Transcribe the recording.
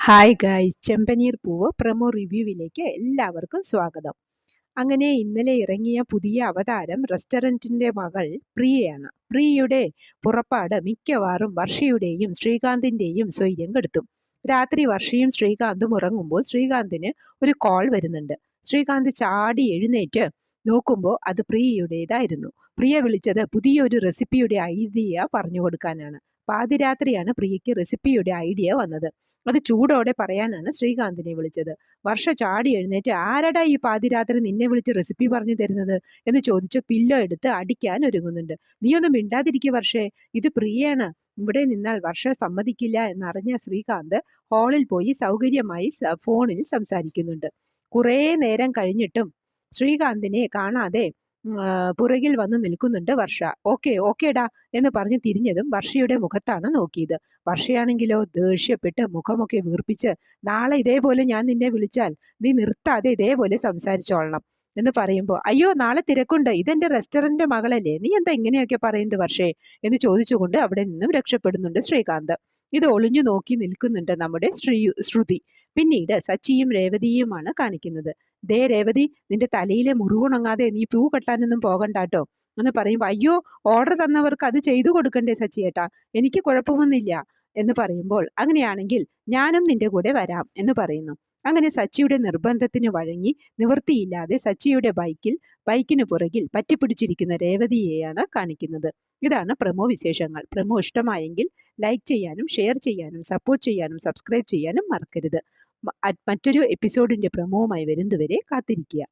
Hi guys, ചെമ്പനീർ പൂവ് promo റിവ്യൂവിലേക്ക് എല്ലാവർക്കും സ്വാഗതം. അങ്ങനെ ഇന്നലെ ഇറങ്ങിയ പുതിയ അവതാരം റെസ്റ്റോറൻറ്റിൻ്റെ മകൾ പ്രിയയാണ്. പ്രിയയുടെ പുറപ്പാട് മിക്കവാറും വർഷയുടെയും ശ്രീകാന്തിൻ്റെയും സ്വൈര്യം കെടുത്തും. രാത്രി വർഷയും ശ്രീകാന്തും ഉറങ്ങുമ്പോൾ ശ്രീകാന്തിന് ഒരു കോൾ വരുന്നുണ്ട്. ശ്രീകാന്ത് ചാടി എഴുന്നേറ്റ് നോക്കുമ്പോൾ അത് പ്രിയയുടേതായിരുന്നു. പ്രിയ വിളിച്ചത് പുതിയൊരു റെസിപ്പിയുടെ ഐഡിയ പറഞ്ഞു കൊടുക്കാനാണ്. പാതിരാത്രിയാണ് പ്രിയയ്ക്ക് റെസിപ്പിയുടെ ഐഡിയ വന്നത്. അത് ചൂടോടെ പറയാനാണ് ശ്രീകാന്തിനെ വിളിച്ചത്. വർഷ ചാടി എഴുന്നേറ്റ് ആരടാ ഈ പാതിരാത്രി നിന്നെ വിളിച്ച് റെസിപ്പി പറഞ്ഞു തരുന്നത് എന്ന് ചോദിച്ച് പില്ലോ എടുത്ത് അടിക്കാൻ ഒരുങ്ങുന്നുണ്ട്. നീയൊന്നും മിണ്ടാതിരിക്കുക വർഷേ, ഇത് പ്രിയയാണ്. ഇവിടെ നിന്നാൽ വർഷ സമ്മതിക്കില്ല എന്നറിഞ്ഞ ശ്രീകാന്ത് ഹാളിൽ പോയി സൗകര്യമായി ഫോണിൽ സംസാരിക്കുന്നുണ്ട്. കുറേ നേരം കഴിഞ്ഞിട്ടും ശ്രീകാന്തിനെ കാണാതെ പുറകിൽ വന്ന് നിൽക്കുന്നുണ്ട് വർഷ. ഓക്കേടാ എന്ന് പറഞ്ഞ് തിരിഞ്ഞതും വർഷയുടെ മുഖത്താണ് നോക്കിയത്. വർഷയാണെങ്കിലോ ദേഷ്യപ്പെട്ട് മുഖമൊക്കെ വീർപ്പിച്ച്, നാളെ ഇതേപോലെ ഞാൻ നിന്നെ വിളിച്ചാൽ നീ നിർത്താതെ ഇതേപോലെ സംസാരിച്ചോളണം എന്ന് പറയുമ്പോൾ, അയ്യോ നാളെ തിരക്കുണ്ട്, ഇതെന്റെ റെസ്റ്റോറന്റ് മകളല്ലേ, നീ എന്താ ഇങ്ങനെയൊക്കെ പറയുന്നത് വർഷേ എന്ന് ചോദിച്ചുകൊണ്ട് അവിടെ നിന്നും രക്ഷപ്പെടുന്നുണ്ട് ശ്രീകാന്ത്. ഇത് ഒളിഞ്ഞു നോക്കി നിൽക്കുന്നുണ്ട് നമ്മുടെ ശ്രുതി. പിന്നീട് സച്ചിയും രേവതിയുമാണ് കാണിക്കുന്നത്. ദേ രേവതി, നിന്റെ തലയിലെ മുറിവുണങ്ങാതെ നീ പൂ കെട്ടാനൊന്നും പോകണ്ടാട്ടോ എന്ന് പറയുമ്പോൾ, അയ്യോ ഓർഡർ തന്നവർക്ക് അത് ചെയ്തു കൊടുക്കണ്ടേ സച്ചിയേട്ടാ, എനിക്ക് കുഴപ്പമൊന്നുമില്ല എന്ന് പറയുമ്പോൾ, അങ്ങനെയാണെങ്കിൽ ഞാനും നിന്റെ കൂടെ വരാം എന്ന് പറയുന്നു. അങ്ങനെ സച്ചിയുടെ നിർബന്ധത്തിന് വഴങ്ങി നിവൃത്തിയില്ലാതെ സച്ചിയുടെ ബൈക്കിന് പുറകിൽ പറ്റിപ്പിടിച്ചിരിക്കുന്ന രേവതിയെയാണ് കാണിക്കുന്നത്. ഇതാണ് പ്രമോ വിശേഷങ്ങൾ. പ്രമോ ഇഷ്ടമായെങ്കിൽ ലൈക്ക് ചെയ്യാനും ഷെയർ ചെയ്യാനും സപ്പോർട്ട് ചെയ്യാനും സബ്സ്ക്രൈബ് ചെയ്യാനും മറക്കരുത്. മറ്റൊരു എപ്പിസോഡിന്റെ പ്രമോവുമായി വരുന്നതുവരെ കാത്തിരിക്കുക.